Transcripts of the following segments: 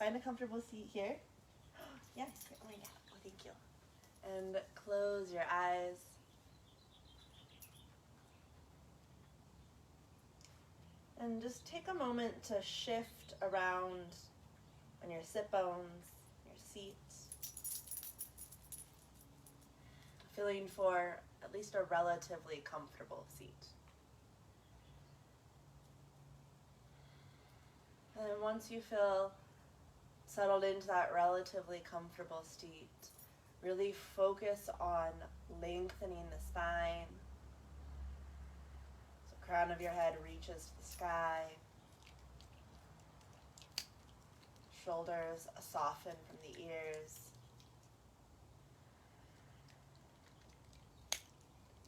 Find a comfortable seat here. Yes, oh yeah, oh, thank you. And close your eyes. And just take a moment to shift around on your sit bones, your seat. Feeling for at least a relatively comfortable seat. And then once you feel settled into that relatively comfortable seat, really focus on lengthening the spine. So the crown of your head reaches to the sky. Shoulders soften from the ears.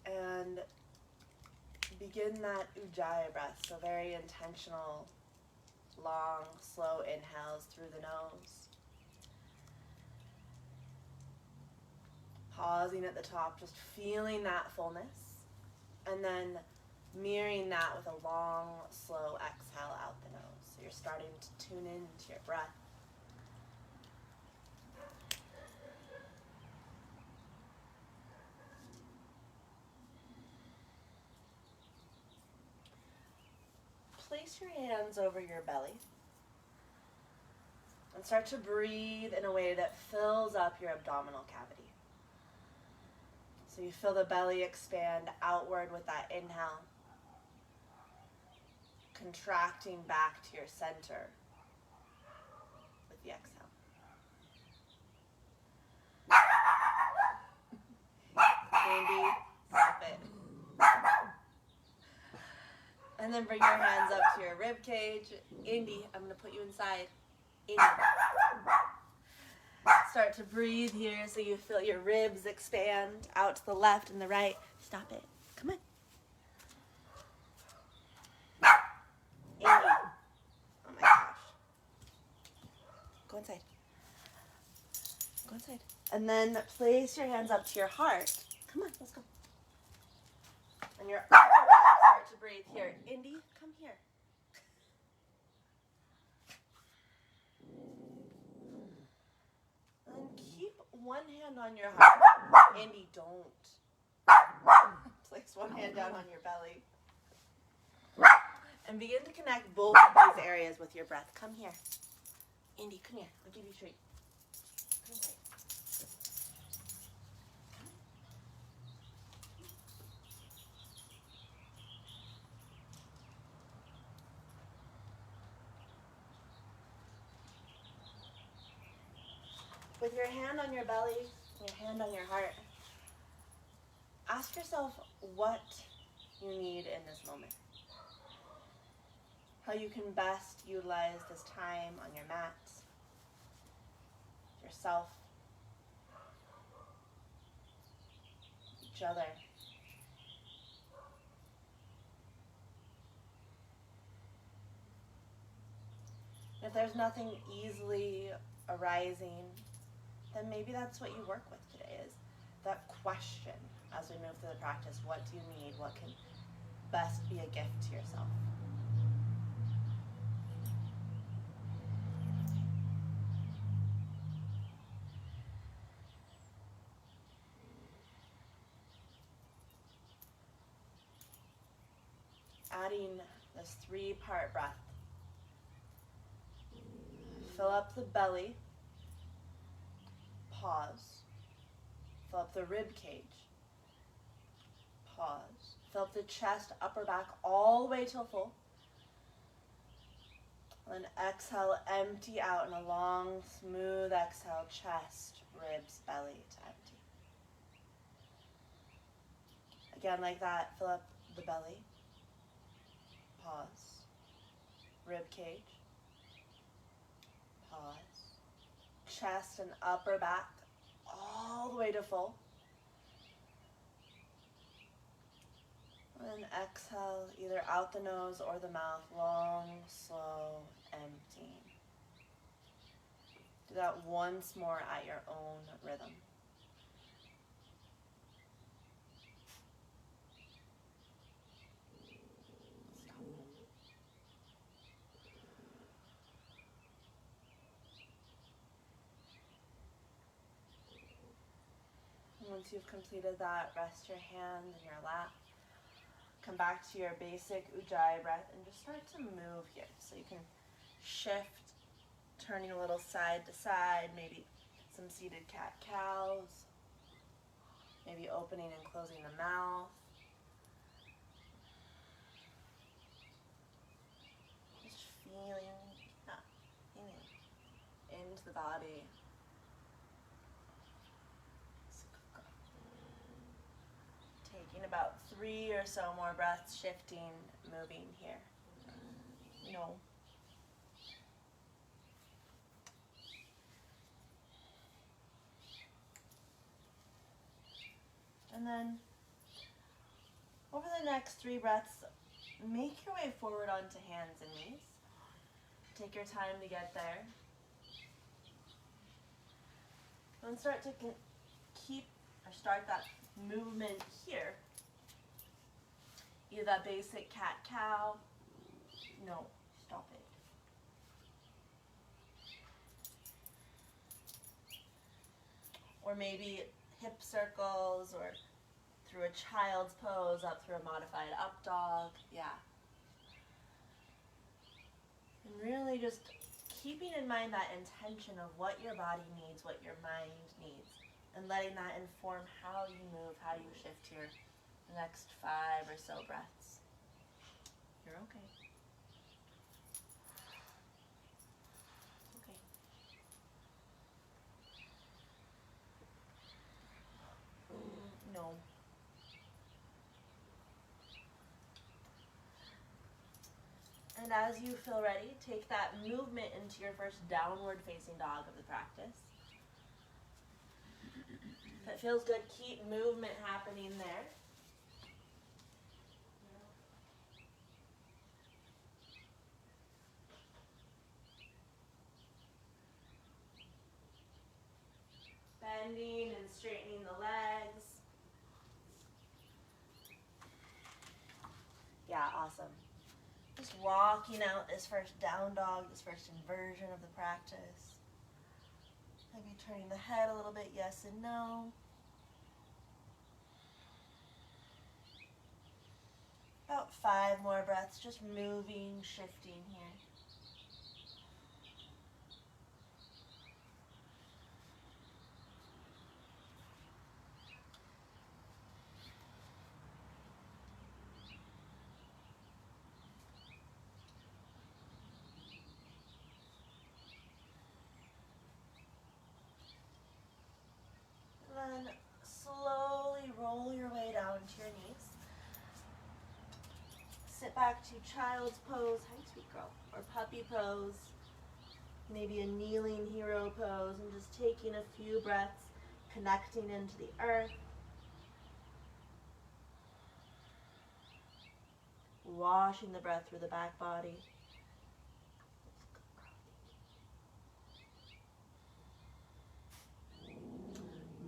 And begin that Ujjayi breath, so very intentional, long, slow inhales through the nose. Pausing at the top, just feeling that fullness, and then mirroring that with a long, slow exhale out the nose. So you're starting to tune into your breath. Place your hands over your belly and start to breathe in a way that fills up your abdominal cavity. So you feel the belly expand outward with that inhale, contracting back to your center with the exhale. Maybe stop it. And then bring your hands up to your rib cage. Indy, I'm going to put you inside. Indy. Start to breathe here so you feel your ribs expand out to the left and the right. Stop it. Come on. Indy. Oh my gosh. Go inside. Go inside. And then place your hands up to your heart. Come on, let's go. And your upper back, start to breathe here. Indy, come here. And keep one hand on your heart. Indy, don't. Place one hand down on your belly. And begin to connect both of these areas with your breath. Come here. Indy, come here. I'll give you a treat. Come inside. With your hand on your belly, your hand on your heart, ask yourself what you need in this moment. How you can best utilize this time on your mat, yourself, each other. If there's nothing easily arising, then maybe that's what you work with today, is that question as we move through the practice. What do you need? What can best be a gift to yourself? Adding this 3-part breath. Fill up the belly. Pause. Fill up the rib cage. Pause. Fill up the chest, upper back, all the way till full. Then exhale, empty out in a long, smooth exhale, chest, ribs, belly to empty. Again, like that, fill up the belly. Pause. Rib cage. Pause. Chest and upper back all the way to full. And exhale either out the nose or the mouth, long, slow, emptying. Do that once more at your own rhythm. Once you've completed that, rest your hands in your lap. Come back to your basic Ujjayi breath and just start to move here. So you can shift, turning a little side to side, maybe some seated cat-cows, maybe opening and closing the mouth. Just feeling into the body. Taking about 3 or so more breaths, shifting, moving here. No. And then over the next 3 breaths, make your way forward onto hands and knees. Take your time to get there. And start to start that movement here. Either that basic cat-cow. No, stop it. Or maybe hip circles, or through a child's pose up through a modified up dog. Yeah. And really just keeping in mind that intention of what your body needs, what your mind needs, and letting that inform how you move, how you shift here the next 5 or so breaths. You're okay. Okay. No. And as you feel ready, take that movement into your first downward facing dog of the practice. If it feels good, keep movement happening there. Bending and straightening the legs. Yeah, awesome. Just walking out this first down dog, this first inversion of the practice. Maybe turning the head a little bit, yes and no. About 5 more breaths, just moving, shifting here. And then slowly roll your way down to your knees. Sit back to child's pose, hi sweet girl, or puppy pose, maybe a kneeling hero pose, and just taking a few breaths, connecting into the earth. Washing the breath through the back body.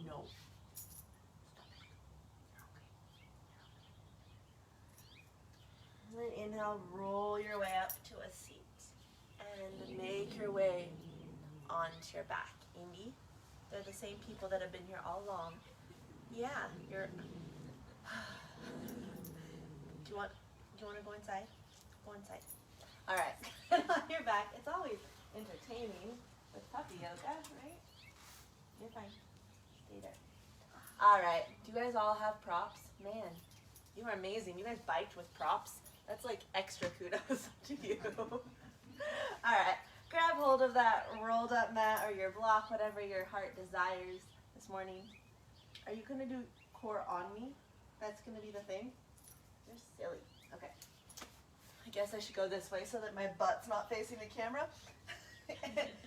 No. And then inhale, roll your way up to a seat. And make your way onto your back. Indy, they're the same people that have been here all along. Yeah, you're... Do you want to go inside? Go inside. All right. On your back. It's always entertaining with puppy yoga, right? You're fine. Stay there. All right. Do you guys all have props? Man, you are amazing. You guys biked with props. That's like extra kudos to you. All right. Grab hold of that rolled up mat or your block, whatever your heart desires this morning. Are you going to do core on me? That's going to be the thing? You're silly. Okay. I guess I should go this way so that my butt's not facing the camera.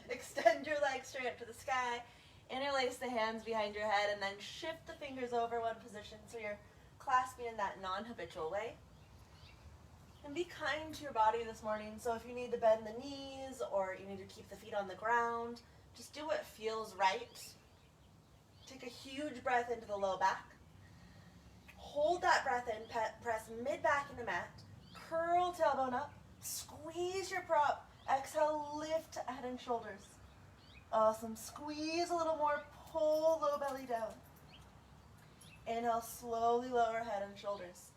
Extend your legs straight up to the sky. Interlace the hands behind your head and then shift the fingers over one position so you're clasping in that non-habitual way. And be kind to your body this morning. So if you need to bend the knees or you need to keep the feet on the ground, just do what feels right. Take a huge breath into the low back. Hold that breath in, press mid-back into mat. Curl tailbone up. Squeeze your prop. Exhale, lift head and shoulders. Awesome. Squeeze a little more. Pull low belly down. Inhale, slowly lower head and shoulders.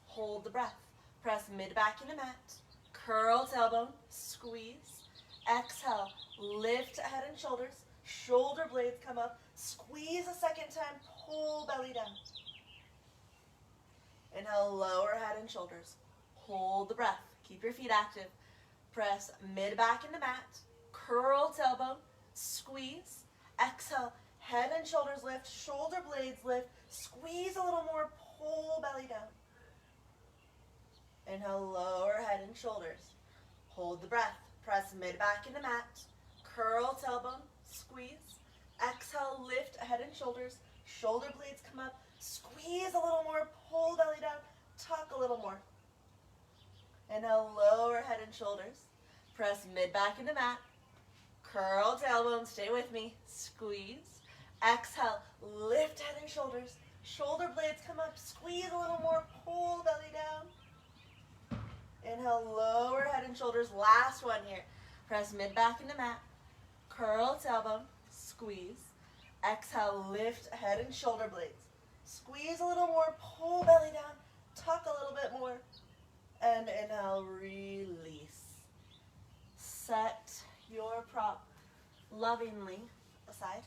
Hold the breath. Press mid-back into mat. Curl tailbone, squeeze. Exhale, lift head and shoulders. Shoulder blades come up. Squeeze a second time, pull belly down. Inhale, lower head and shoulders. Hold the breath. Keep your feet active. Press mid-back into mat. Curl tailbone, squeeze. Exhale, head and shoulders lift, shoulder blades lift. Squeeze a little more, pull belly down. Inhale, lower head and shoulders. Hold the breath. Press mid-back into mat. Curl tailbone, squeeze. Exhale, lift head and shoulders. Shoulder blades come up. Squeeze a little more, pull belly down. Tuck a little more. Inhale, lower head and shoulders. Press mid-back into mat. Curl tailbone, stay with me. Squeeze. Exhale, lift head and shoulders. Shoulder blades come up. Squeeze a little more, pull belly down. Inhale, lower head and shoulders. Last one here. Press mid-back into mat. Curl tailbone, squeeze. Exhale, lift head and shoulder blades. Squeeze a little more, pull belly down. Tuck a little bit more. And inhale, release. Set your prop lovingly aside.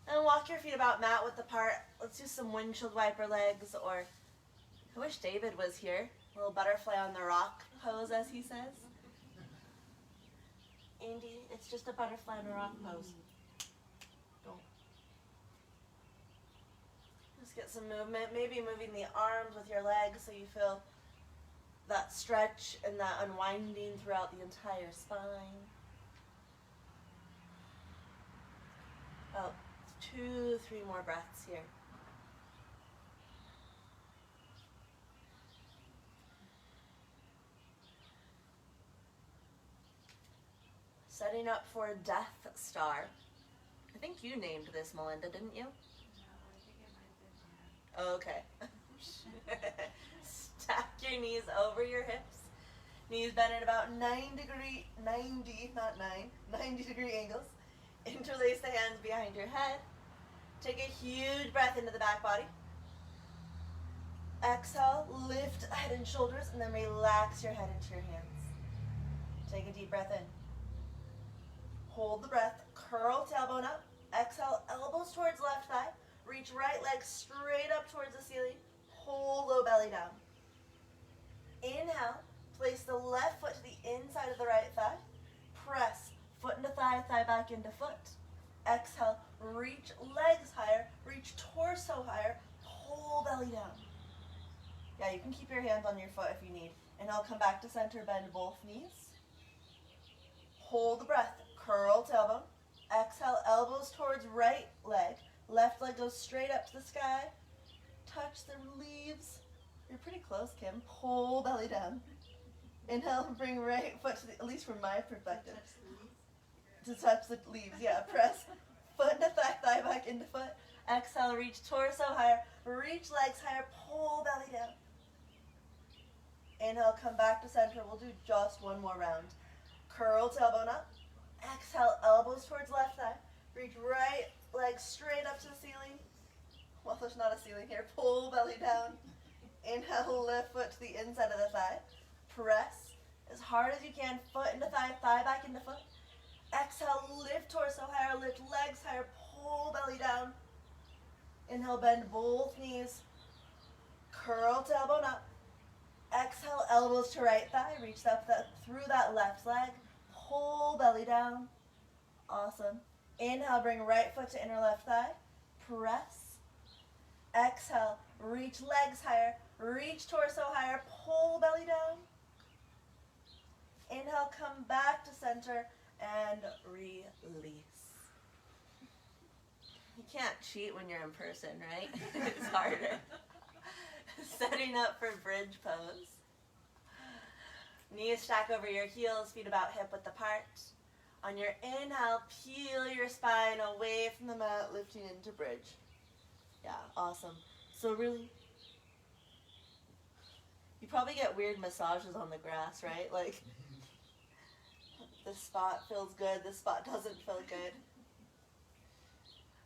And walk your feet about mat width apart. Let's do some windshield wiper legs, or I wish David was here. A little butterfly on the rock pose, as he says. Andy, it's just a butterfly on a rock pose. Don't. Just get some movement. Maybe moving the arms with your legs so you feel that stretch and that unwinding throughout the entire spine. About 2, 3 more breaths here. Setting up for Death Star. I think you named this, Melinda, didn't you? No, I think it might have been Jan. Okay. Stack your knees over your hips. Knees bent at about 90 degree angles. Interlace the hands behind your head. Take a huge breath into the back body. Exhale, lift head and shoulders, and then relax your head into your hands. Take a deep breath in. Hold the breath, curl tailbone up. Exhale, elbows towards left thigh. Reach right leg straight up towards the ceiling. Hold low belly down. Inhale, place the left foot to the inside of the right thigh. Press foot into thigh, thigh back into foot. Exhale, reach legs higher, reach torso higher, pull belly down. Yeah, you can keep your hands on your foot if you need. And I'll come back to center, bend both knees. Hold the breath, curl tailbone. Exhale, elbows towards right leg. Left leg goes straight up to the sky. Touch the leaves. You're pretty close, Kim. Pull belly down. Inhale, bring right foot to the, at least from my perspective. To touch the leaves, yeah. Press foot into thigh, thigh back into foot. Exhale, reach torso higher. Reach legs higher, pull belly down. Inhale, come back to center. We'll do just one more round. Curl tailbone up. Exhale, elbows towards left thigh. Reach right leg straight up to the ceiling. Well, there's not a ceiling here. Pull belly down. Inhale, left foot to the inside of the thigh. Press as hard as you can. Foot into thigh, thigh back into foot. Exhale, lift torso higher, lift legs higher, pull belly down. Inhale, bend both knees. Curl tailbone up. Exhale, elbows to right thigh. Reach up through that left leg. Pull belly down. Awesome. Inhale, bring right foot to inner left thigh. Press. Exhale, reach legs higher. Reach torso higher. Pull belly down. Inhale, come back to center and release. You can't cheat when you're in person, right? It's harder. Setting up for bridge pose. Knees stack over your heels, feet about hip width apart. On your inhale, peel your spine away from the mat, lifting into bridge. Yeah, awesome. So really, you probably get weird massages on the grass, right? Like, this spot feels good, this spot doesn't feel good.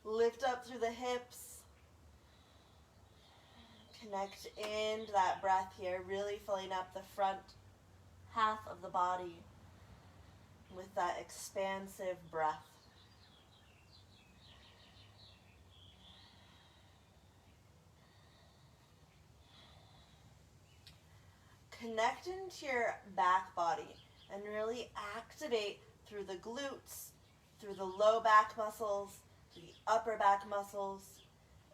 Lift up through the hips. Connect into that breath here, really filling up the front half of the body with that expansive breath. Connect into your back body and really activate through the glutes, through the low back muscles, through the upper back muscles,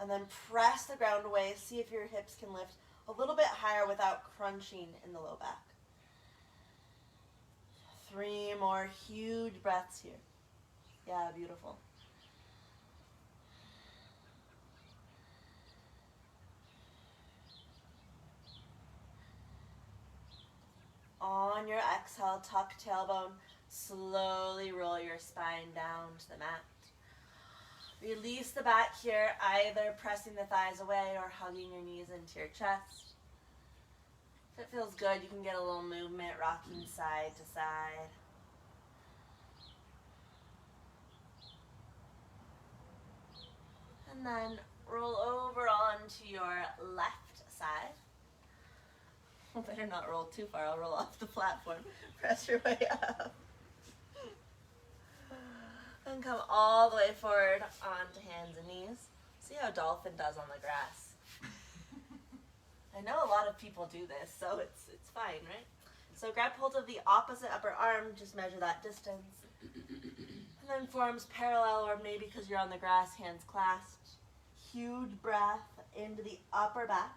and then press the ground away. See if your hips can lift a little bit higher without crunching in the low back. 3 more huge breaths here. Yeah, beautiful. On your exhale, tuck tailbone. Slowly roll your spine down to the mat. Release the back here, either pressing the thighs away or hugging your knees into your chest. If it feels good, you can get a little movement, rocking side to side. And then roll over onto your left side. Better not roll too far, I'll roll off the platform. Press your way up. And come all the way forward onto hands and knees. See how dolphin does on the grass. I know a lot of people do this, so it's fine, right? So grab hold of the opposite upper arm, just measure that distance. And then forms parallel, or maybe because you're on the grass, hands clasped. Huge breath into the upper back.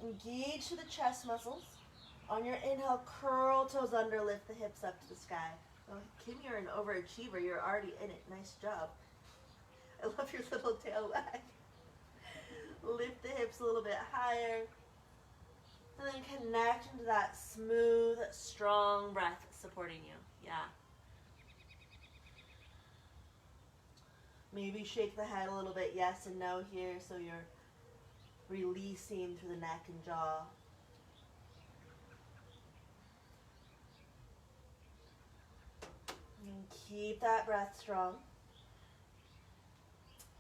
Engage to the chest muscles. On your inhale, curl toes under, lift the hips up to the sky. Oh, Kim, you're an overachiever. You're already in it. Nice job. I love your little tail wag. Lift the hips a little bit higher. And then connect into that smooth, strong breath supporting you. Yeah. Maybe shake the head a little bit, yes and no here, so you're releasing through the neck and jaw. And keep that breath strong.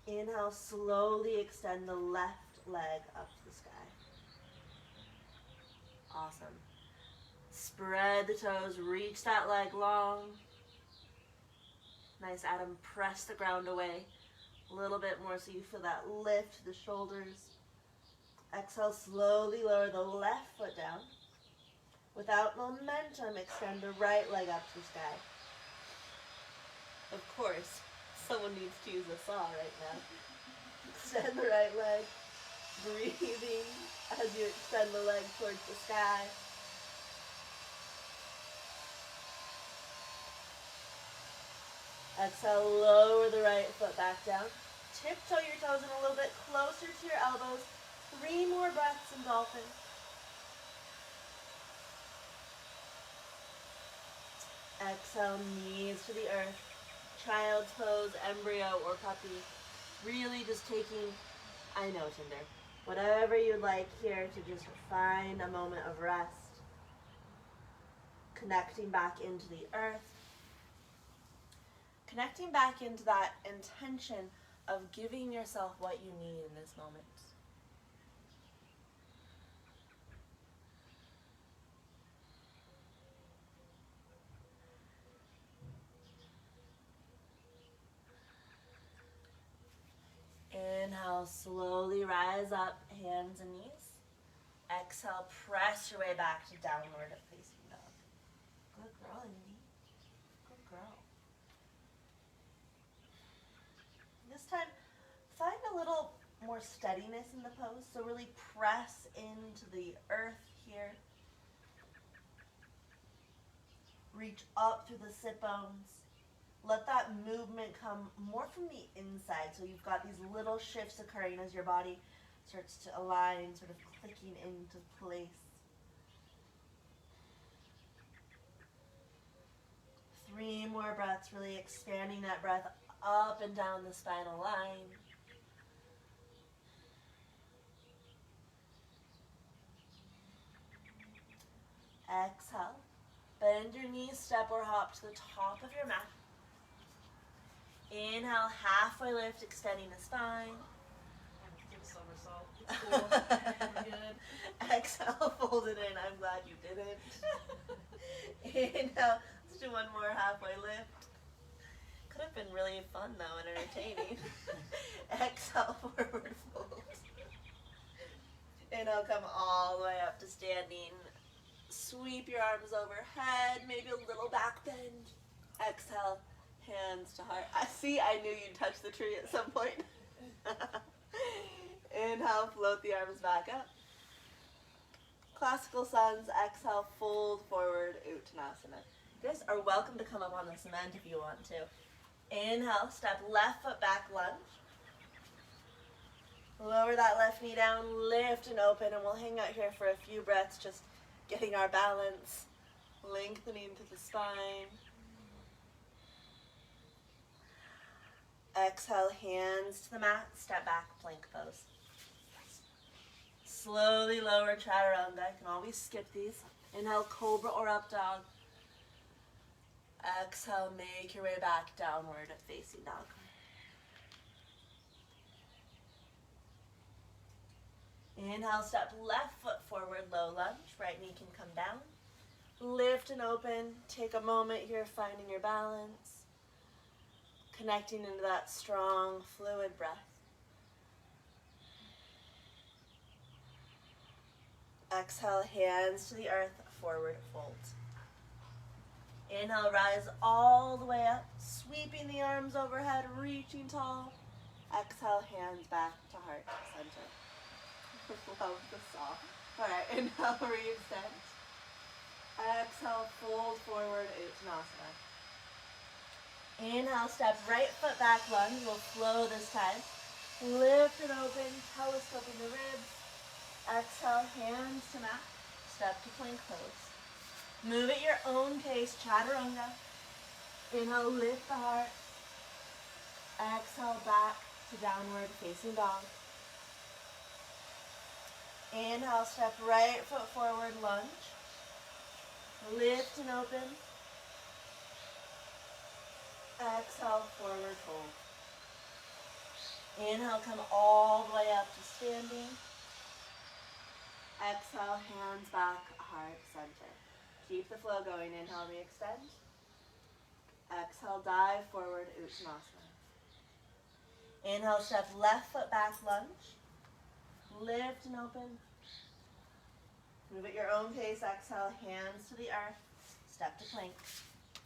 Inhale, slowly extend the left leg up to the sky. Awesome. Spread the toes, reach that leg long. Nice, Adam. Press the ground away a little bit more so you feel that lift to the shoulders. Exhale, slowly lower the left foot down. Without momentum, extend the right leg up to the sky. Of course, someone needs to use a saw right now. Extend the right leg, breathing as you extend the leg towards the sky. Exhale, lower the right foot back down. Tiptoe your toes in a little bit closer to your elbows. 3 more breaths in dolphin. Exhale, knees to the earth. Child's pose, embryo, or puppy. Really just taking, I know, Tinder, whatever you'd like here to just find a moment of rest. Connecting back into the earth. Connecting back into that intention of giving yourself what you need in this moment. Inhale, slowly rise up, hands and knees. Exhale, press your way back to downward facing dog. Good girl, Indy. Good girl. This time, find a little more steadiness in the pose. So really press into the earth here. Reach up through the sit bones. Let that movement come more from the inside. So you've got these little shifts occurring as your body starts to align, sort of clicking into place. 3 more breaths, really expanding that breath up and down the spinal line. Exhale. Bend your knees, step or hop to the top of your mat. Inhale, halfway lift, extending the spine. Do a somersault. Cool. We're good. Exhale, fold it in. I'm glad you didn't. Inhale, let's do one more halfway lift. Could have been really fun though and entertaining. Exhale, forward fold. Inhale, come all the way up to standing. Sweep your arms overhead, maybe a little back bend. Exhale, hands to heart. I knew you'd touch the tree at some point. Inhale, float the arms back up. Classical Suns, exhale, fold forward, Uttanasana. You guys are welcome to come up on the cement if you want to. Inhale, step left foot back, lunge. Lower that left knee down, lift and open, and we'll hang out here for a few breaths, just getting our balance, lengthening through the spine. Exhale, hands to the mat, step back, plank pose. Slowly lower chaturanga. You can always skip these. Inhale, cobra or up dog. Exhale, make your way back, downward facing dog. Inhale, step left foot forward, low lunge. Right knee can come down. Lift and open. Take a moment here, finding your balance. Connecting into that strong, fluid breath. Exhale, hands to the earth, forward fold. Inhale, rise all the way up, sweeping the arms overhead, reaching tall. Exhale, hands back to heart center. Love the song. All right, inhale, re-extend. Exhale, fold forward, Uttanasana. Inhale, step right foot back, lunge. We'll flow this time. Lift and open, telescoping the ribs. Exhale, hands to mat. Step to plank pose. Move at your own pace, chaturanga. Inhale, lift the heart. Exhale, back to downward facing dog. Inhale, step right foot forward, lunge. Lift and open. Exhale, forward fold. Inhale, come all the way up to standing. Exhale, hands back, heart center. Keep the flow going. Inhale, re-extend. Exhale, dive forward, Uttanasana. Inhale, step left foot back, lunge. Lift and open. Move at your own pace. Exhale, hands to the earth. Step to plank.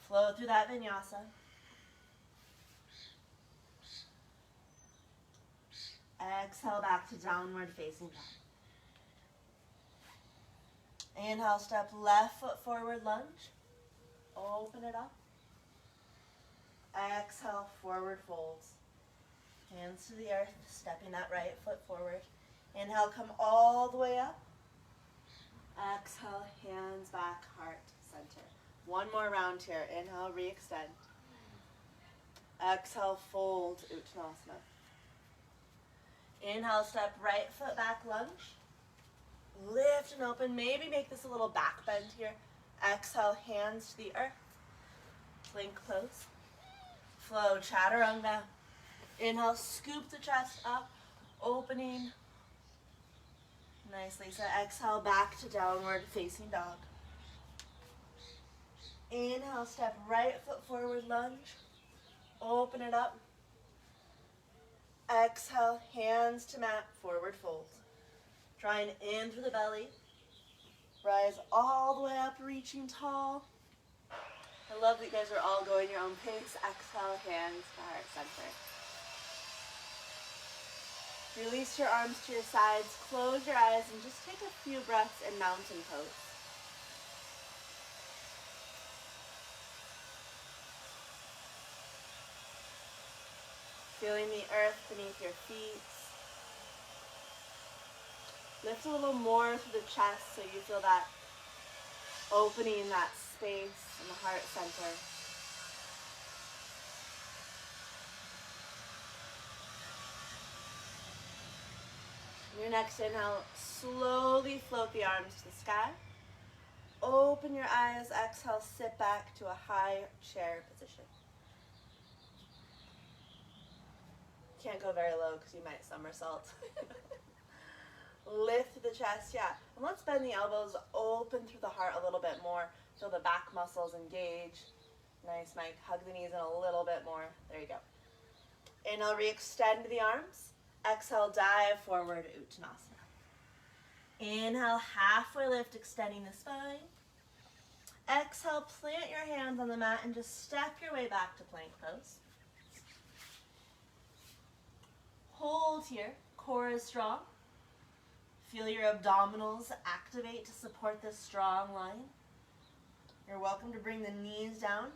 Flow through that vinyasa. Exhale, back to downward facing dog. Inhale, step left foot forward, lunge. Open it up. Exhale, forward folds. Hands to the earth, stepping that right foot forward. Inhale, come all the way up. Exhale, hands back, heart center. One more round here. Inhale, re-extend. Exhale, fold, Uttanasana. Inhale, step right foot back, lunge. Lift and open. Maybe make this a little back bend here. Exhale, hands to the earth. Plank pose. Flow, chaturanga. Inhale, scoop the chest up, opening. Nice, Lisa. Exhale, back to downward facing dog. Inhale, step right foot forward, lunge. Open it up. Exhale, hands to mat, forward fold. Drawing in through the belly. Rise all the way up, reaching tall. I love that you guys are all going your own pace. Exhale, hands to heart center. Release your arms to your sides, close your eyes, and just take a few breaths in mountain pose. Feeling the earth beneath your feet. Lift a little more through the chest so you feel that opening, that space in the heart center. Your next inhale, slowly float the arms to the sky. Open your eyes, exhale, sit back to a high chair position. Can't go very low because you might somersault. Lift the chest, yeah. And let's bend the elbows, open through the heart a little bit more. Feel the back muscles engage. Nice, Mike. Hug the knees in a little bit more. There you go. Inhale, re-extend the arms. Exhale, dive forward, Uttanasana. Inhale, halfway lift, extending the spine. Exhale, plant your hands on the mat and just step your way back to plank pose. Hold here, core is strong. Feel your abdominals activate to support this strong line. You're welcome to bring the knees down.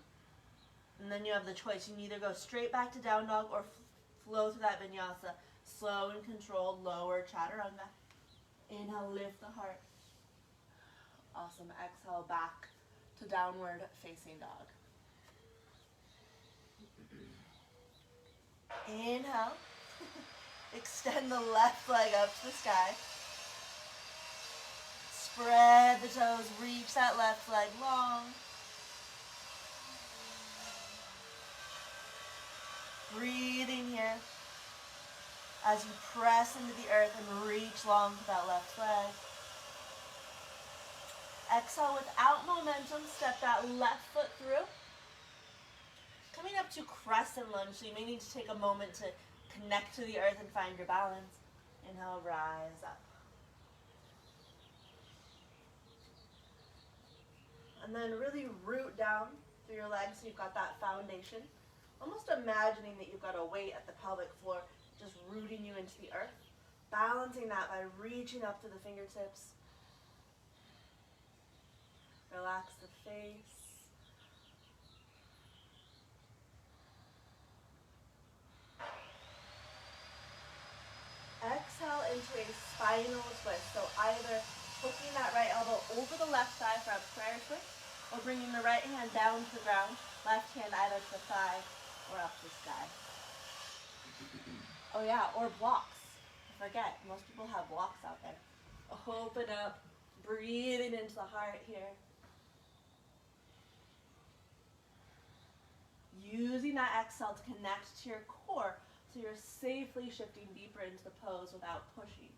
And then you have the choice. You can either go straight back to down dog or flow through that vinyasa. Slow and controlled, lower chaturanga. Inhale, lift the heart. Awesome. Exhale, back to downward facing dog. Inhale. Extend the left leg up to the sky. Spread the toes, reach that left leg long. Breathing here as you press into the earth and reach long to that left leg. Exhale, without momentum, step that left foot through. Coming up to Crescent Lunge, so you may need to take a moment to connect to the earth and find your balance. Inhale, rise up. And then really root down through your legs so you've got that foundation. Almost imagining that you've got a weight at the pelvic floor just rooting you into the earth. Balancing that by reaching up to the fingertips. Relax the face. Exhale into a spinal twist. So either hooking that right elbow over the left thigh for a prayer twist, or bringing the right hand down to the ground, left hand either to the thigh or up to the sky. Oh yeah, or blocks. I forget, most people have blocks out there. Open up, breathing into the heart here. Using that exhale to connect to your core so you're safely shifting deeper into the pose without pushing.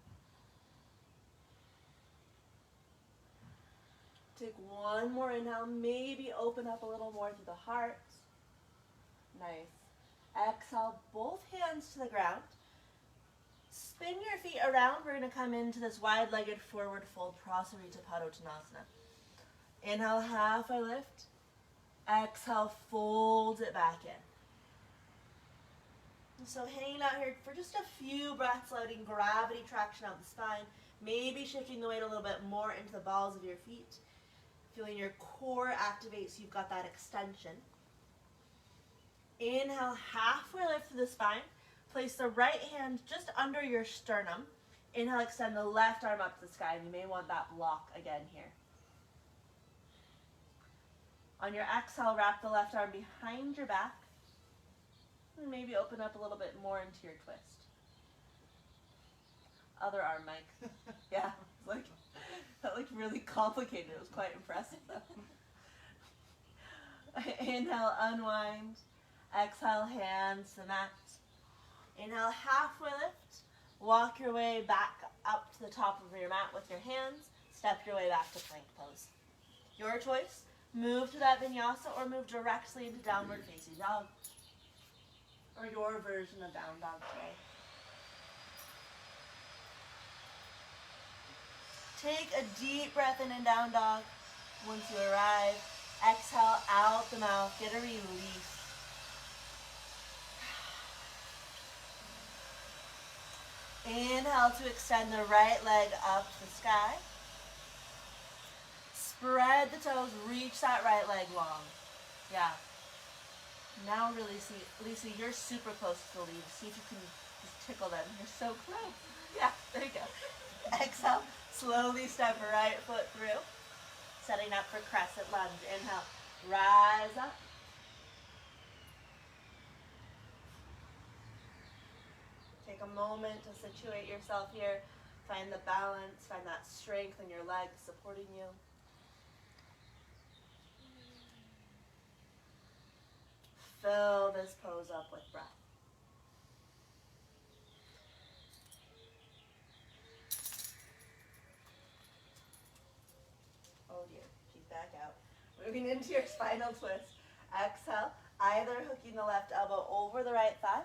Take one more inhale, maybe open up a little more through the heart. Nice. Exhale, both hands to the ground. Spin your feet around. We're going to come into this wide-legged forward fold, Prasarita Padottanasana. Inhale, halfway lift. Exhale, fold it back in. So hanging out here for just a few breaths, letting gravity traction out the spine. Maybe shifting the weight a little bit more into the balls of your feet. Feeling your core activate so you've got that extension. Inhale, halfway lift through the spine. Place the right hand just under your sternum. Inhale, extend the left arm up to the sky. And you may want that block again here. On your exhale, wrap the left arm behind your back. And maybe open up a little bit more into your twist. Other arm, Mike. Yeah, that looked really complicated. It was quite impressive though. Inhale, unwind. Exhale, hands to the mat. Inhale, halfway lift. Walk your way back up to the top of your mat with your hands. Step your way back to plank pose. Your choice. Move to that vinyasa or move directly into downward facing dog. Or your version of down dog today. Take a deep breath in down dog. Once you arrive, exhale out the mouth. Get a release. Inhale to extend the right leg up to the sky. Spread the toes, reach that right leg long. Yeah. Now really see, Lisa, you're super close to the leaves. See if you can just tickle them. You're so close. Yeah, there you go. Exhale, slowly step right foot through. Setting up for Crescent Lunge. Inhale, rise up. Take a moment to situate yourself here. Find the balance, find that strength in your legs supporting you. Fill this pose up with breath. Moving into your spinal twist. Exhale, either hooking the left elbow over the right thigh,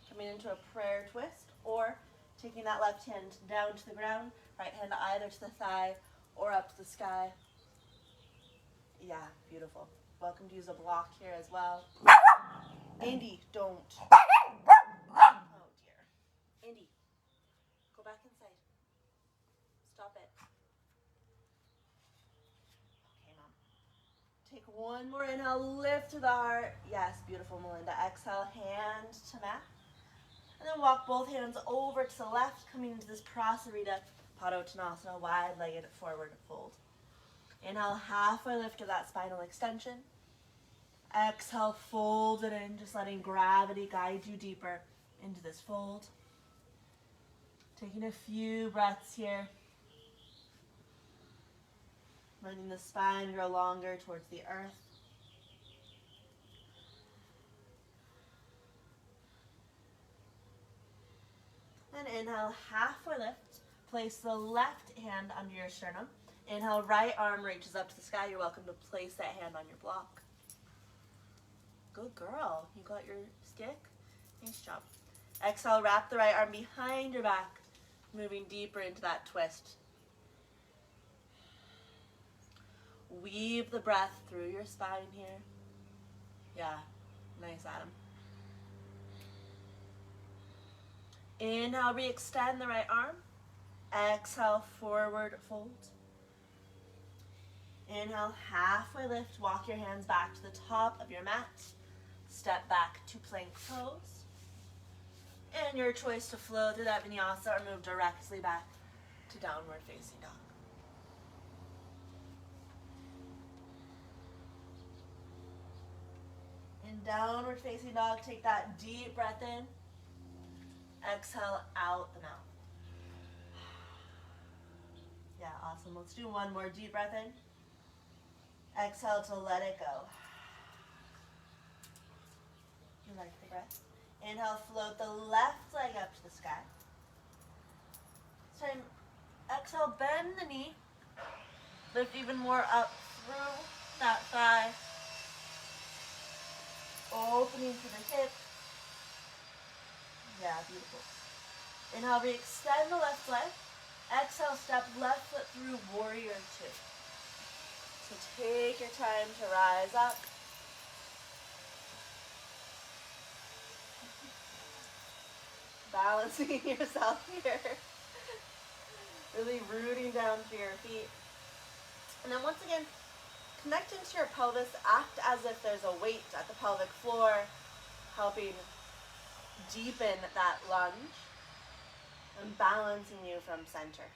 coming into a prayer twist, or taking that left hand down to the ground, right hand either to the thigh or up to the sky. Yeah, beautiful. Welcome to use a block here as well. Andy, don't. Oh dear. Andy, go back inside. Stop it. Okay, Mom. Take one more inhale, lift to the heart. Yes, beautiful, Melinda. Exhale, hand to mat. And then walk both hands over to the left, coming into this Prasarita Padottanasana, wide-legged forward fold. Inhale, halfway lift of that spinal extension. Exhale, fold it in, just letting gravity guide you deeper into this fold. Taking a few breaths here. Letting the spine grow longer towards the earth. And inhale, halfway lift. Place the left hand under your sternum. Inhale, right arm reaches up to the sky. You're welcome to place that hand on your block. Good girl. You got your stick? Nice job. Exhale, wrap the right arm behind your back, moving deeper into that twist. Weave the breath through your spine here. Yeah, nice, Adam. Inhale, re-extend the right arm. Exhale, forward fold. Inhale, halfway lift. Walk your hands back to the top of your mat. Step back to plank pose. And your choice to flow through that vinyasa or move directly back to downward facing dog. In downward facing dog, take that deep breath in. Exhale out the mouth. Yeah, awesome. Let's do one more deep breath in. Exhale to let it go. You like the breath? Inhale, float the left leg up to the sky. This time, exhale, bend the knee. Lift even more up through that thigh. Opening to the hip. Yeah, beautiful. Inhale, re-extend the left leg. Exhale, step left foot through warrior two. So take your time to rise up. Balancing yourself here. Really rooting down through your feet. And then once again, connect into your pelvis. Act as if there's a weight at the pelvic floor, helping deepen that lunge and balancing you from center.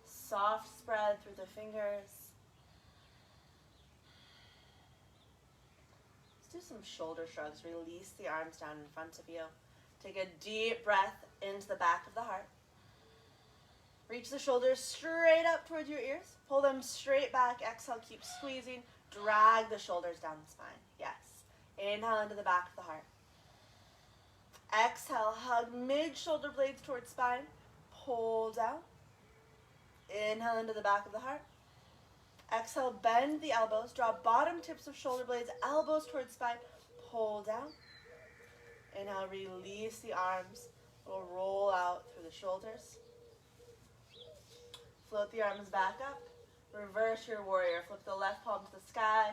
Soft spread through the fingers. Let's do some shoulder shrugs. Release the arms down in front of you. Take a deep breath into the back of the heart. Reach the shoulders straight up towards your ears. Pull them straight back. Exhale, keep squeezing. Drag the shoulders down the spine. Yes. Inhale into the back of the heart. Exhale, hug mid-shoulder blades towards spine. Pull down. Inhale into the back of the heart. Exhale, bend the elbows. Draw bottom tips of shoulder blades, elbows towards spine. Pull down. Inhale, release the arms. We'll roll out through the shoulders. Float the arms back up. Reverse your warrior. Flip the left palm to the sky.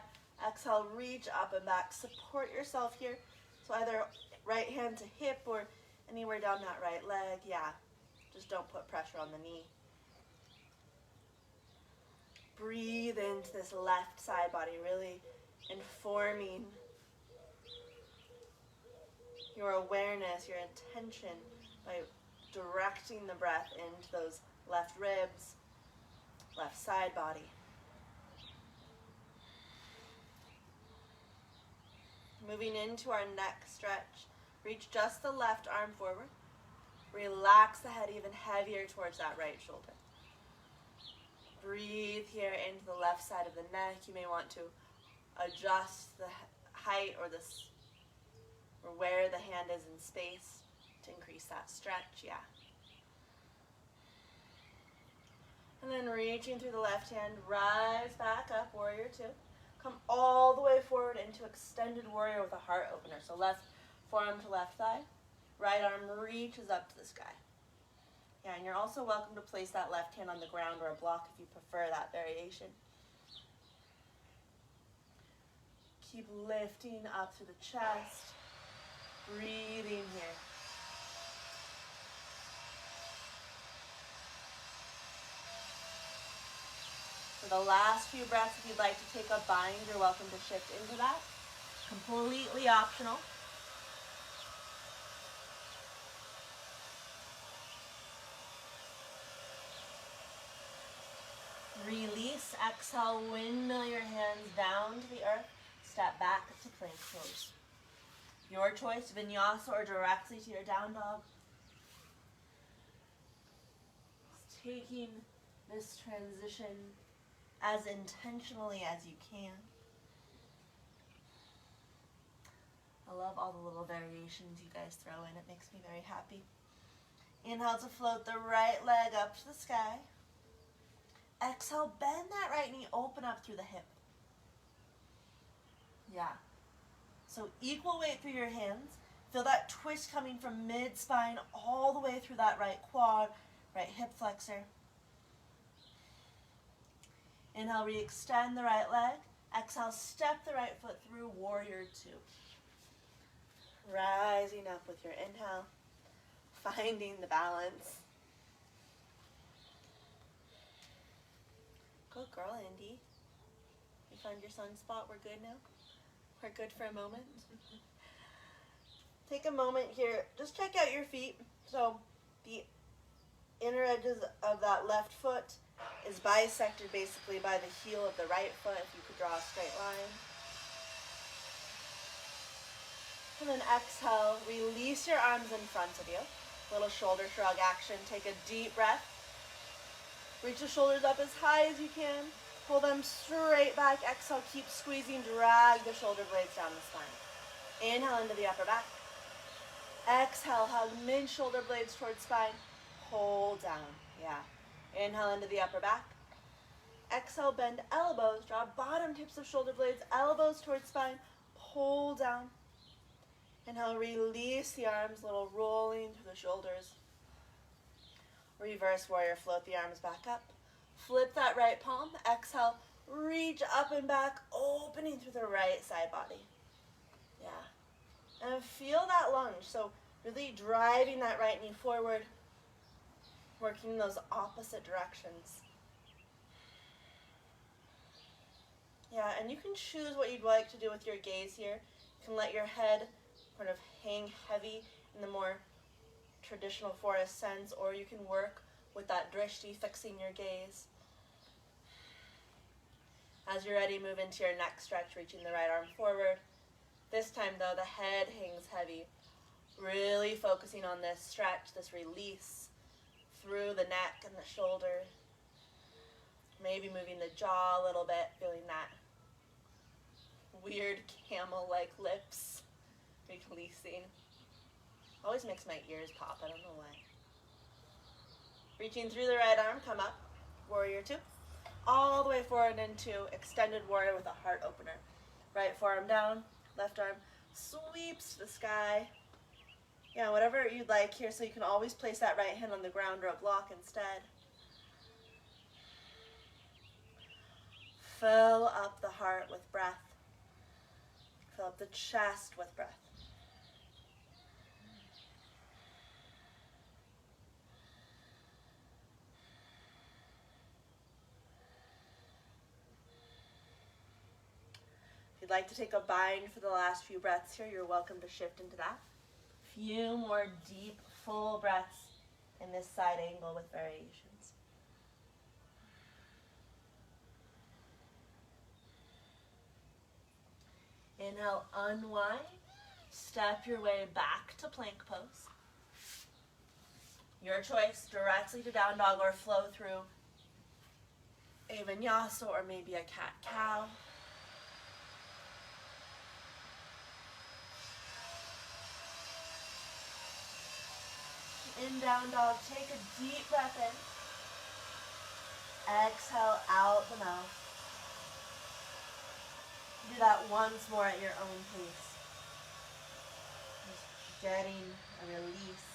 Exhale, reach up and back. Support yourself here. So either right hand to hip or anywhere down that right leg. Yeah, just don't put pressure on the knee. Breathe into this left side body, really informing your awareness, your intention by directing the breath into those left ribs, left side body. Moving into our neck stretch, reach just the left arm forward. Relax the head even heavier towards that right shoulder. Breathe here into the left side of the neck. You may want to adjust the height or where the hand is in space to increase that stretch. Yeah. And then reaching through the left hand, rise back up, warrior two. Come all the way forward into extended warrior with a heart opener. So left forearm to left thigh. Right arm reaches up to the sky. Yeah, and you're also welcome to place that left hand on the ground or a block if you prefer that variation. Keep lifting up through the chest. Breathing here. For the last few breaths, if you'd like to take a bind, you're welcome to shift into that. Completely optional. Release, exhale, windmill your hands down to the earth. Step back to plank pose. Your choice, vinyasa or directly to your down dog. Just taking this transition as intentionally as you can. I love all the little variations you guys throw in. It makes me very happy. Inhale to float the right leg up to the sky. Exhale, bend that right knee, open up through the hip. Yeah. So equal weight through your hands. Feel that twist coming from mid-spine all the way through that right quad, right hip flexor. Inhale, re-extend the right leg. Exhale, step the right foot through, warrior two. Rising up with your inhale, finding the balance. Good girl, Andy. You found your sunspot. We're good now? We're good for a moment? Take a moment here. Just check out your feet. So the inner edges of that left foot is bisected basically by the heel of the right foot, if you could draw a straight line. And then exhale, release your arms in front of you. Little shoulder shrug action. Take a deep breath. Reach the shoulders up as high as you can. Pull them straight back. Exhale, keep squeezing. Drag the shoulder blades down the spine. Inhale into the upper back. Exhale, hug mid-shoulder blades towards spine. Hold down. Yeah. Inhale into the upper back. Exhale, bend elbows. Draw bottom tips of shoulder blades. Elbows towards spine. Pull down. Inhale, release the arms. Little rolling through the shoulders. Reverse warrior, float the arms back up. Flip that right palm. Exhale, reach up and back, opening through the right side body. Yeah. And feel that lunge. So really driving that right knee forward, working those opposite directions. Yeah, and you can choose what you'd like to do with your gaze here. You can let your head kind of hang heavy in the more traditional Forrest sense, or you can work with that drishti, fixing your gaze. As you're ready, move into your next stretch, reaching the right arm forward. This time, though, the head hangs heavy. Really focusing on this stretch, this release through the neck and the shoulder. Maybe moving the jaw a little bit, feeling that weird camel-like lips releasing. Always makes my ears pop, I don't know why. Reaching through the right arm, come up, warrior two. All the way forward into extended warrior with a heart opener. Right forearm down, left arm sweeps to the sky. Yeah, whatever you'd like here, so you can always place that right hand on the ground or a block instead. Fill up the heart with breath. Fill up the chest with breath. If you'd like to take a bind for the last few breaths here, you're welcome to shift into that. Few more deep, full breaths in this side angle with variations. Inhale, unwind. Step your way back to plank pose. Your choice, directly to down dog or flow through a vinyasa or maybe a cat-cow. In down dog, take a deep breath in. Exhale out the mouth. Do that once more at your own pace. Just getting a release.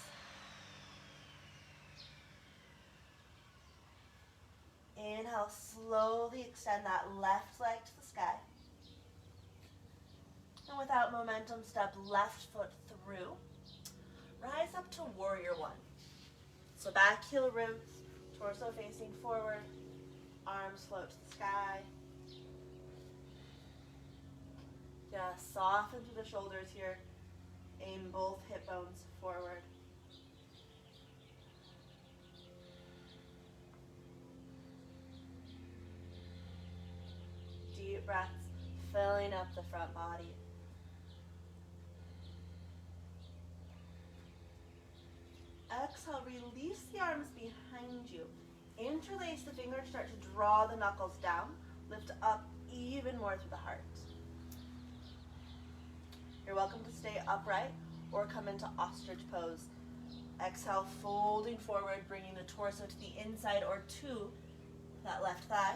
Inhale, slowly extend that left leg to the sky. And without momentum, step left foot through. Rise up to warrior one. So back heel roots, torso facing forward, arms float to the sky. Yeah, soften through the shoulders here. Aim both hip bones forward. Deep breaths, filling up the front body. Exhale, release the arms behind you. Interlace the fingers, start to draw the knuckles down. Lift up even more through the heart. You're welcome to stay upright or come into ostrich pose. Exhale, folding forward, bringing the torso to the inside or to that left thigh.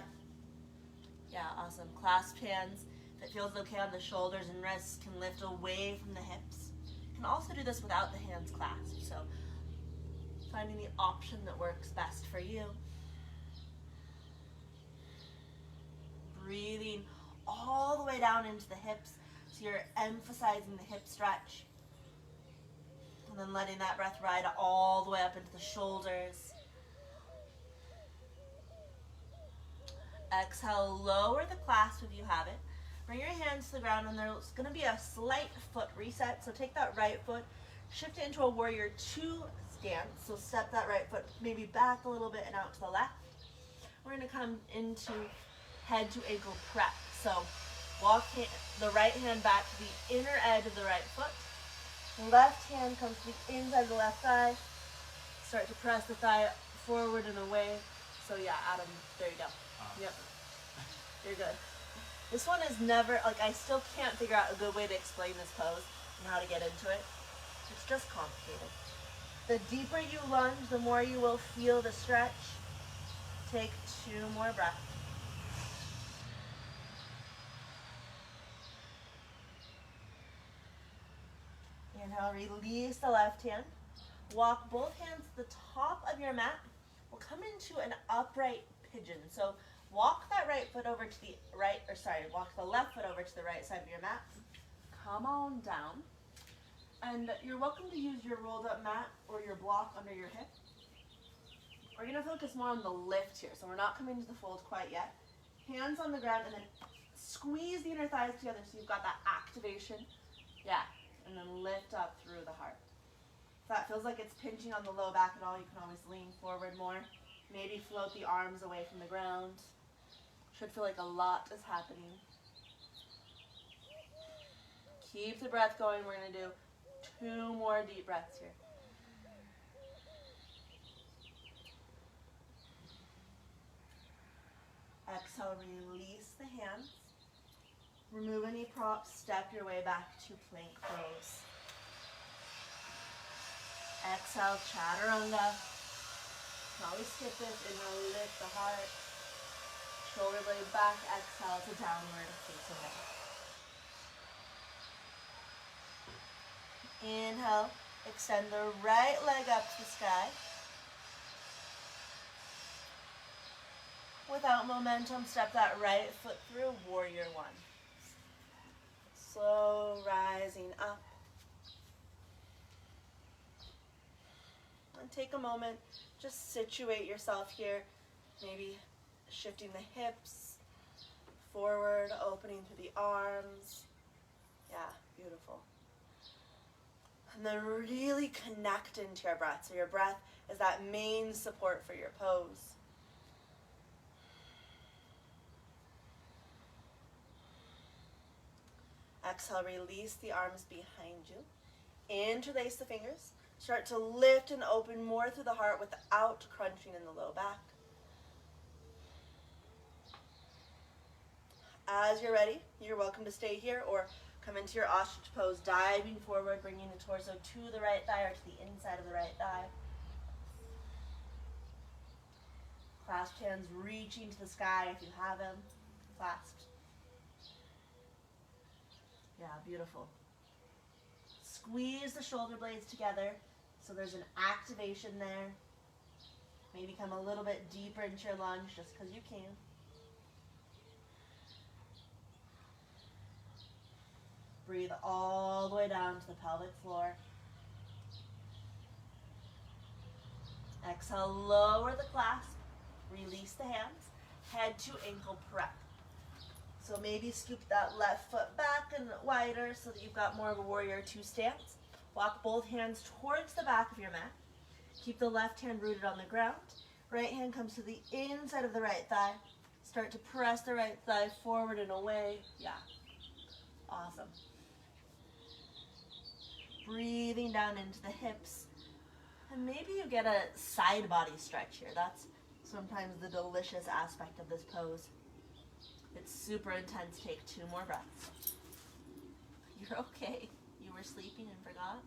Yeah, awesome. Clasp hands. If it feels okay on the shoulders and wrists, can lift away from the hips. You can also do this without the hands clasped. So finding the option that works best for you. Breathing all the way down into the hips. So you're emphasizing the hip stretch. And then letting that breath ride all the way up into the shoulders. Exhale, lower the clasp if you have it. Bring your hands to the ground and there's going to be a slight foot reset. So take that right foot, shift it into a warrior two stance. So step that right foot maybe back a little bit and out to the left. We're going to come into head to ankle prep. So walk the right hand back to the inner edge of the right foot. Left hand comes to the inside of the left thigh. Start to press the thigh forward and away. So yeah, Adam, there you go. Yep, you're good. This one is never, I still can't figure out a good way to explain this pose and how to get into it. It's just complicated. The deeper you lunge, the more you will feel the stretch. Take 2 more breaths. Inhale, release the left hand. Walk both hands to the top of your mat. We'll come into an upright pigeon. So walk that right foot over to the right, walk the left foot over to the right side of your mat. Come on down. And you're welcome to use your rolled up mat or your block under your hip. We're going to focus more on the lift here. So we're not coming to the fold quite yet. Hands on the ground and then squeeze the inner thighs together so you've got that activation. Yeah. And then lift up through the heart. If that feels like it's pinching on the low back at all, you can always lean forward more. Maybe float the arms away from the ground. Should feel like a lot is happening. Keep the breath going. We're going to do 2 more deep breaths here. Exhale, release the hands. Remove any props, step your way back to plank pose. Exhale, chaturanga. You can always skip this. Inhale, lift the heart. Shoulder blade back, exhale to downward facing dog. Inhale, extend the right leg up to the sky. Without momentum, step that right foot through, warrior one. Slow rising up. And take a moment, just situate yourself here. Maybe shifting the hips forward, opening through the arms. Yeah, beautiful. And then really connect into your breath. So your breath is that main support for your pose. Exhale, release the arms behind you. Interlace the fingers. Start to lift and open more through the heart without crunching in the low back. As you're ready, you're welcome to stay here or come into your ostrich pose, diving forward, bringing the torso to the right thigh or to the inside of the right thigh. Clasped hands reaching to the sky if you have them. Clasped. Yeah, beautiful. Squeeze the shoulder blades together so there's an activation there. Maybe come a little bit deeper into your lunge just because you can. Breathe all the way down to the pelvic floor. Exhale, lower the clasp. Release the hands. Head to ankle prep. So maybe scoop that left foot back and wider so that you've got more of a warrior two stance. Walk both hands towards the back of your mat. Keep the left hand rooted on the ground. Right hand comes to the inside of the right thigh. Start to press the right thigh forward and away. Yeah. Awesome. Breathing down into the hips. And maybe you get a side body stretch here. That's sometimes the delicious aspect of this pose. It's super intense. Take 2 more breaths. You're okay. You were sleeping and forgot.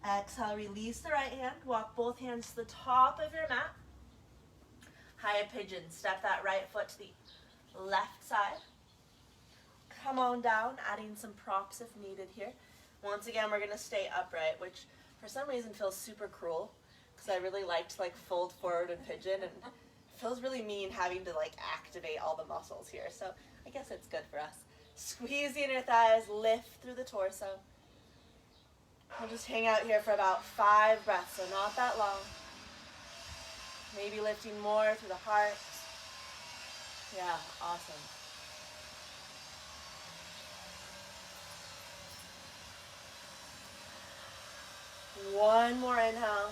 Exhale, release the right hand. Walk both hands to the top of your mat. High pigeon. Step that right foot to the left side. Come on down, adding some props if needed here. Once again, we're going to stay upright, which for some reason feels super cruel because I really like to fold forward and pigeon, and it feels really mean having to activate all the muscles here. So I guess it's good for us. Squeeze the inner thighs, lift through the torso. We'll just hang out here for about 5 breaths, so not that long. Maybe lifting more through the heart. Yeah, awesome. One more inhale.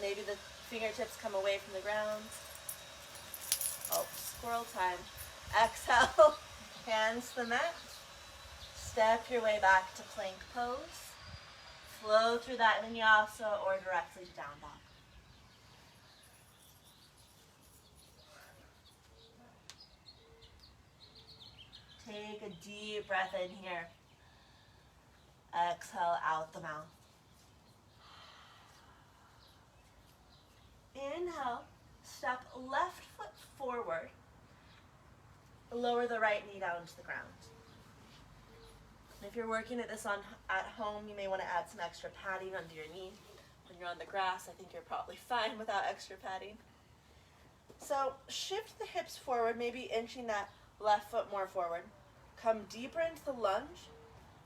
Maybe the fingertips come away from the ground. Oh, squirrel time. Exhale, hands to the mat. Step your way back to plank pose. Flow through that vinyasa or directly to down dog. Take a deep breath in here. Exhale out the mouth. Inhale, step left foot forward. Lower the right knee down to the ground. If you're working at this at home, you may want to add some extra padding under your knee. When you're on the grass, I think you're probably fine without extra padding. So shift the hips forward, maybe inching that left foot more forward. Come deeper into the lunge,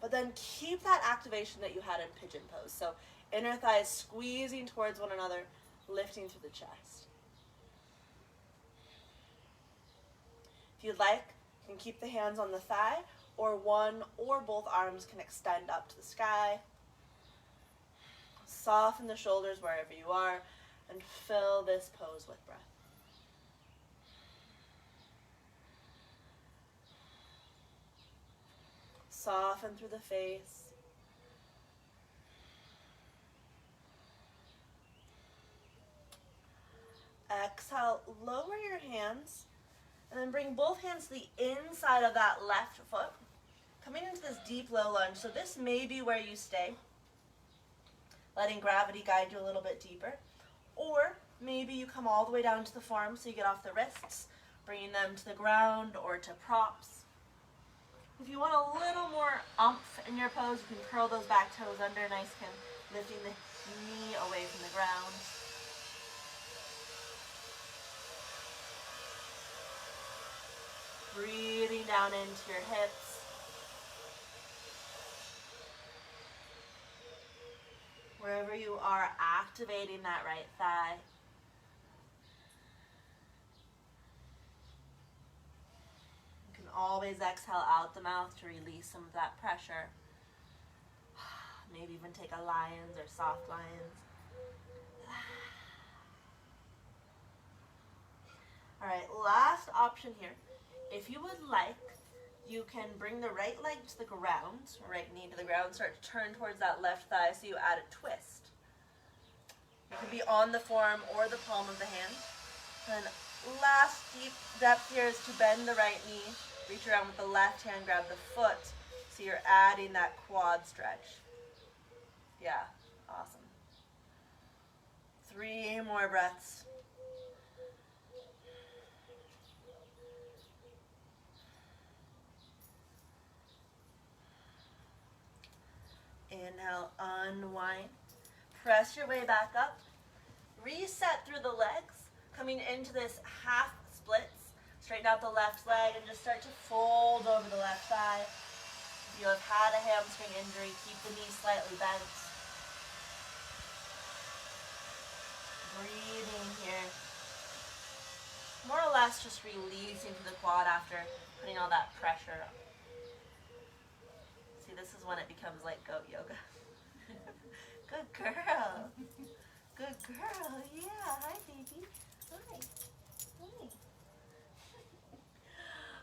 but then keep that activation that you had in pigeon pose. So inner thighs squeezing towards one another, lifting through the chest. If you'd like, you can keep the hands on the thigh, or one or both arms can extend up to the sky. Soften the shoulders wherever you are, and fill this pose with breath. Soften through the face. Exhale, lower your hands, and then bring both hands to the inside of that left foot. Coming into this deep low lunge, so this may be where you stay, letting gravity guide you a little bit deeper. Or maybe you come all the way down to the forearms so you get off the wrists, bringing them to the ground or to props. If you want a little more oomph in your pose, you can curl those back toes under, nice and lifting the knee away from the ground. Breathing down into your hips. Wherever you are, activating that right thigh. You can always exhale out the mouth to release some of that pressure. Maybe even take a lion's or soft lion's. All right, last option here. If you would like, you can bring the right leg to the ground, right knee to the ground, start to turn towards that left thigh so you add a twist. You can be on the forearm or the palm of the hand. Then last deep depth here is to bend the right knee, reach around with the left hand, grab the foot, so you're adding that quad stretch. Yeah, awesome. 3 more breaths. Inhale, unwind. Press your way back up. Reset through the legs, coming into this half splits. Straighten out the left leg and just start to fold over the left thigh. If you have had a hamstring injury, keep the knee slightly bent. Breathing here. More or less just releasing to the quad after putting all that pressure up. See, this is when it becomes like goat yoga. Good girl. Good girl. Yeah. Hi, baby. Hi. Hi.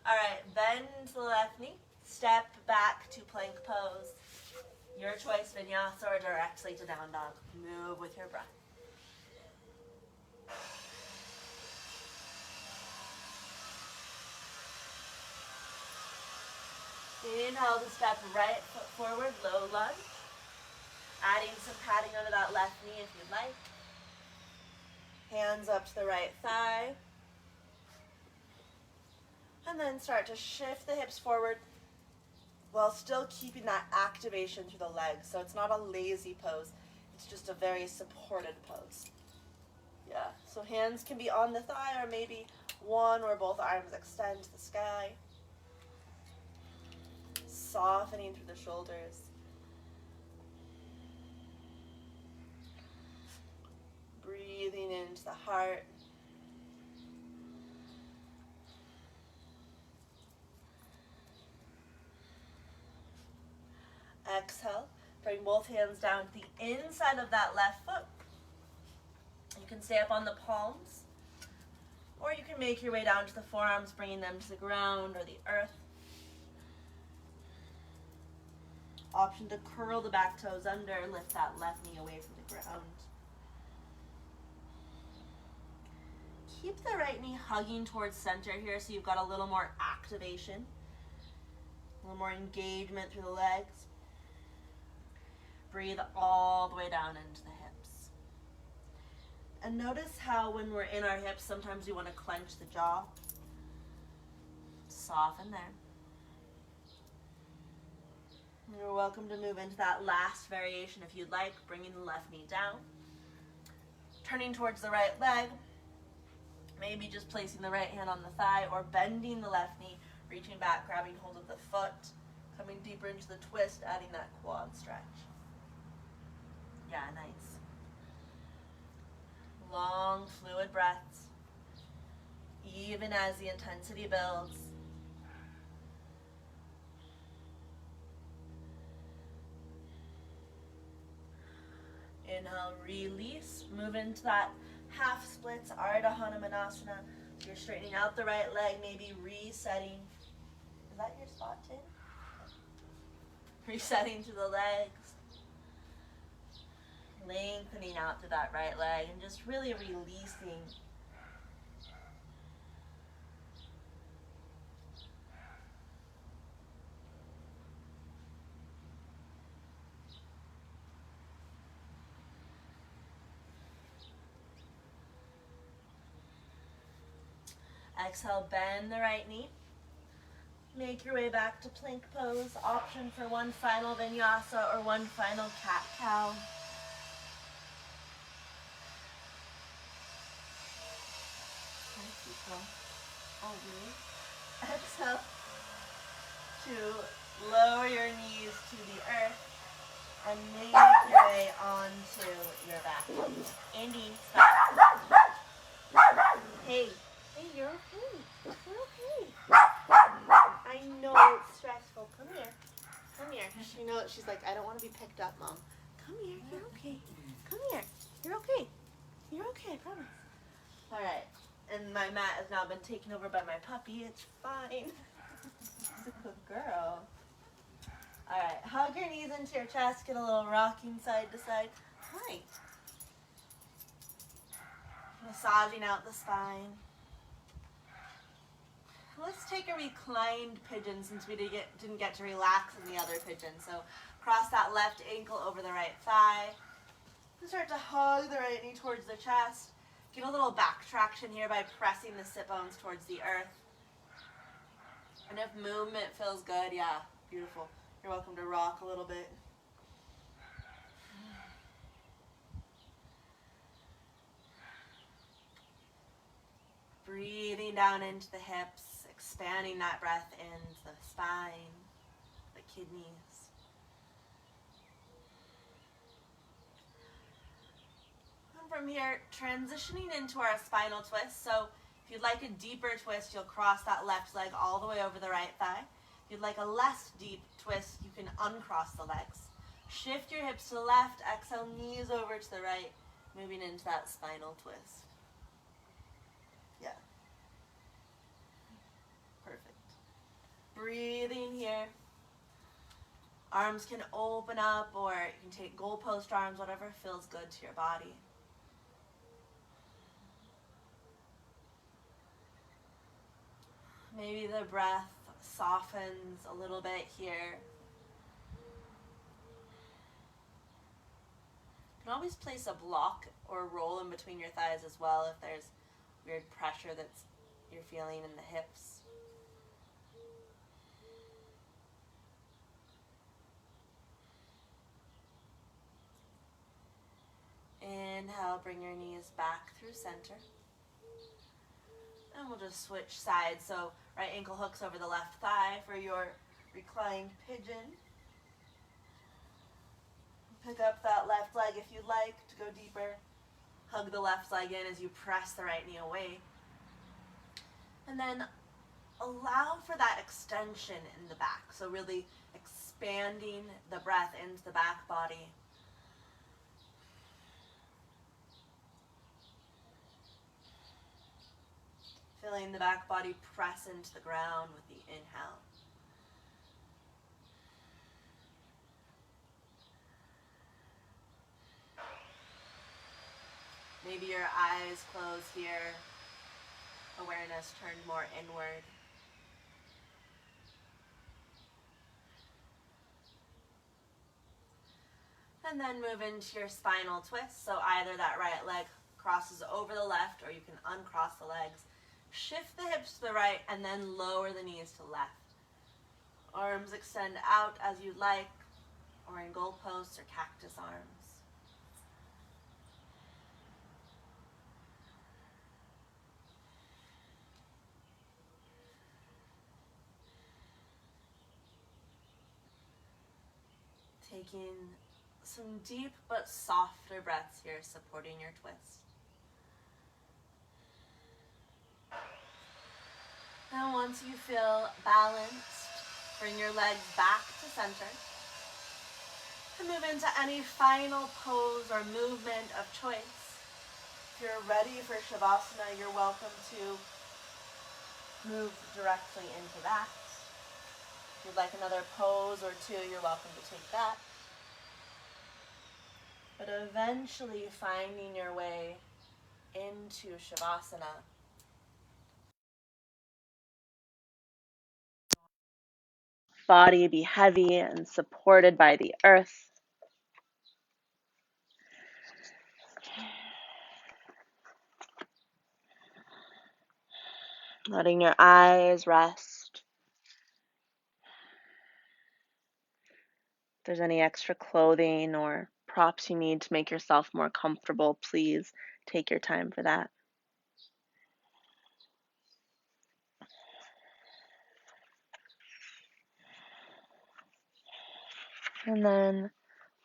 All right. Bend to the left knee. Step back to plank pose. Your choice, vinyasa or directly to down dog. Move with your breath. Inhale to step right foot forward, low lunge. Adding some padding under that left knee if you'd like. Hands up to the right thigh. And then start to shift the hips forward while still keeping that activation through the legs. So it's not a lazy pose. It's just a very supported pose. Yeah, so hands can be on the thigh or maybe one or both arms extend to the sky. Softening through the shoulders. Breathing into the heart. Exhale. Bring both hands down to the inside of that left foot. You can stay up on the palms, or you can make your way down to the forearms, bringing them to the ground or the earth. Option to curl the back toes under, lift that left knee away from the ground. Keep the right knee hugging towards center here so you've got a little more activation, a little more engagement through the legs. Breathe all the way down into the hips. And notice how when we're in our hips, sometimes we want to clench the jaw. Soften there. You're welcome to move into that last variation if you'd like, bringing the left knee down. Turning towards the right leg, maybe just placing the right hand on the thigh or bending the left knee, reaching back, grabbing hold of the foot, coming deeper into the twist, adding that quad stretch. Yeah, nice. Long, fluid breaths, even as the intensity builds. Inhale, release, move into that half splits, Ardha Hanumanasana. You're straightening out the right leg, maybe resetting. Is that your spot, Tim? Resetting to the legs. Lengthening out to that right leg and just really releasing. Exhale, bend the right knee. Make your way back to plank pose. Option for one final vinyasa or one final cat-cow. Oh, really? Exhale to lower your knees to the earth and make your way onto your back. Andy, stop. Hey, you're okay. You're okay. I know it's stressful. Come here. Come here. She's like, I don't want to be picked up, Mom. Come here. You're okay. Come here. You're okay. You're okay, I promise. All right. And my mat has now been taken over by my puppy. It's fine. She's a good girl. All right. Hug your knees into your chest. Get a little rocking side to side. Hi. Massaging out the spine. Let's take a reclined pigeon since we didn't get to relax in the other pigeon. So cross that left ankle over the right thigh. Start to hug the right knee towards the chest. Get a little back traction here by pressing the sit bones towards the earth. And if movement feels good, yeah, beautiful. You're welcome to rock a little bit. Breathing down into the hips, expanding that breath into the spine, the kidneys. And from here, transitioning into our spinal twist. So if you'd like a deeper twist, you'll cross that left leg all the way over the right thigh. If you'd like a less deep twist, you can uncross the legs. Shift your hips to the left, exhale, knees over to the right, moving into that spinal twist. Yeah. Perfect. Breathing here. Arms can open up, or you can take goalpost arms, whatever feels good to your body. Maybe the breath softens a little bit here. You can always place a block or roll in between your thighs as well if there's weird pressure that's you're feeling in the hips. Inhale, bring your knees back through center. And we'll just switch sides. So right ankle hooks over the left thigh for your reclined pigeon. Pick up that left leg if you'd like to go deeper. Hug the left leg in as you press the right knee away. And then allow for that extension in the back. So really expanding the breath into the back body. Feeling the back body press into the ground with the inhale. Maybe your eyes close here. Awareness turned more inward. And then move into your spinal twist. So either that right leg crosses over the left, or you can uncross the legs. Shift the hips to the right and then lower the knees to left. Arms extend out as you like, or in goalposts or cactus arms. Taking some deep but softer breaths here, supporting your twist. Now once you feel balanced, bring your legs back to center. And move into any final pose or movement of choice. If you're ready for Shavasana, you're welcome to move directly into that. If you'd like another pose or two, you're welcome to take that. But eventually finding your way into Shavasana. Body be heavy and supported by the earth. Letting your eyes rest. If there's any extra clothing or props you need to make yourself more comfortable, please take your time for that. And then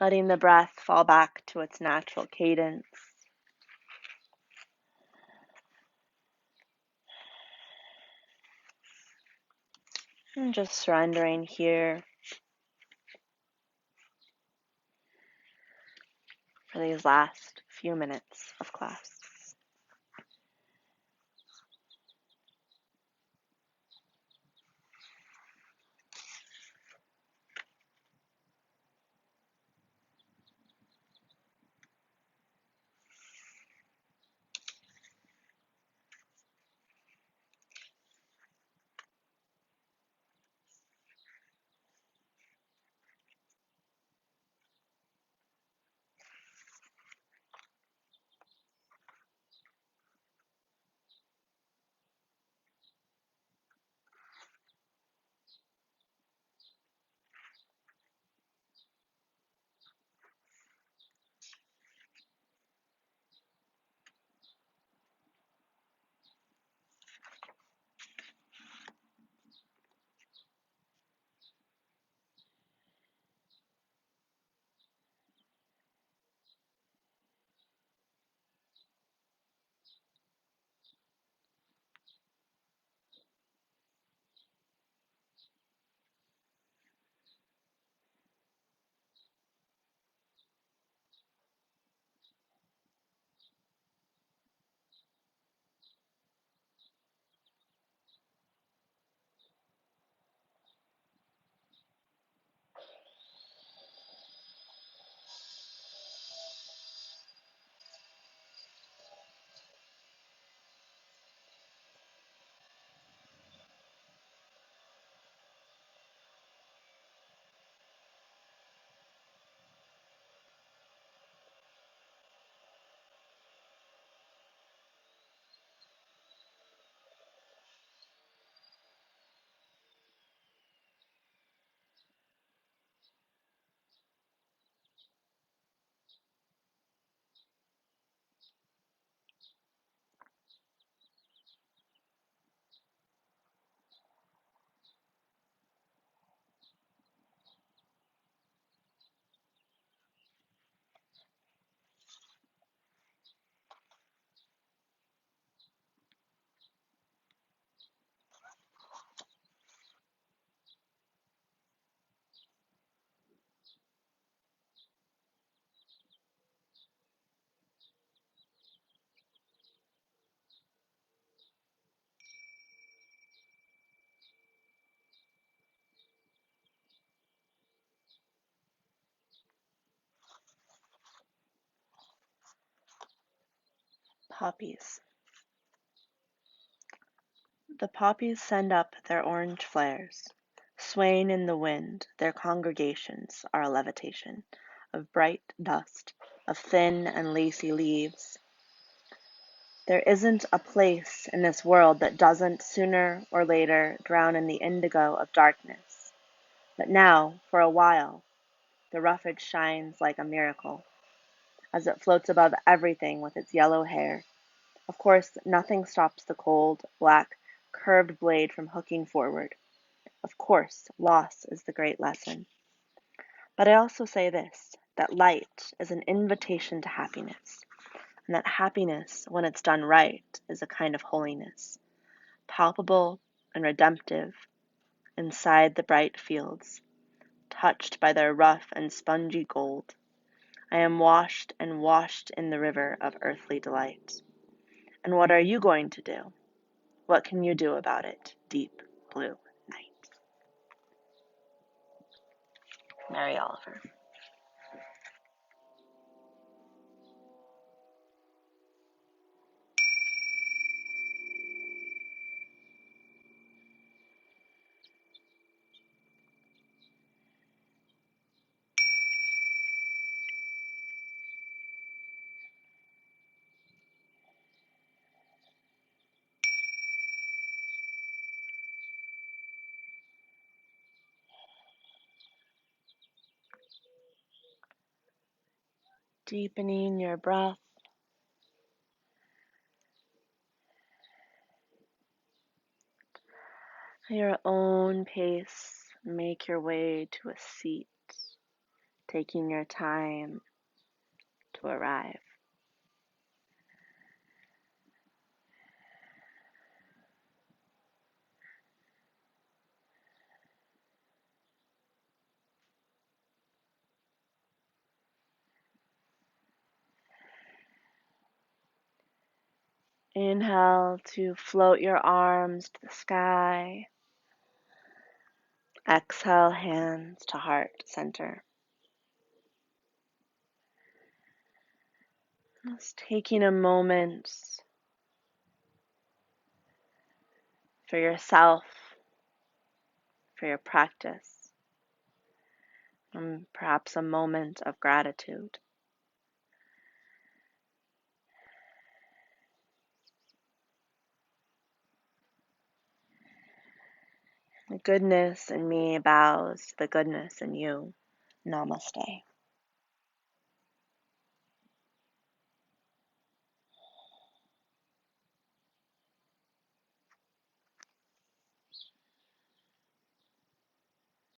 letting the breath fall back to its natural cadence. And just surrendering here for these last few minutes of class. Poppies. The poppies send up their orange flares, swaying in the wind. Their congregations are a levitation of bright dust, of thin and lacy leaves. There isn't a place in this world that doesn't, sooner or later, drown in the indigo of darkness. But now, for a while, the roughage shines like a miracle, as it floats above everything with its yellow hair. Of course, nothing stops the cold, black, curved blade from hooking forward. Of course, loss is the great lesson. But I also say this, that light is an invitation to happiness, and that happiness, when it's done right, is a kind of holiness, palpable and redemptive inside the bright fields, touched by their rough and spongy gold. I am washed and washed in the river of earthly delight. And what are you going to do? What can you do about it, deep blue night? Mary Oliver. Deepening your breath. At your own pace, make your way to a seat, taking your time to arrive. Inhale to float your arms to the sky. Exhale, hands to heart center. Just taking a moment for yourself, for your practice, and perhaps a moment of gratitude. The goodness in me bows to the goodness in you. Namaste.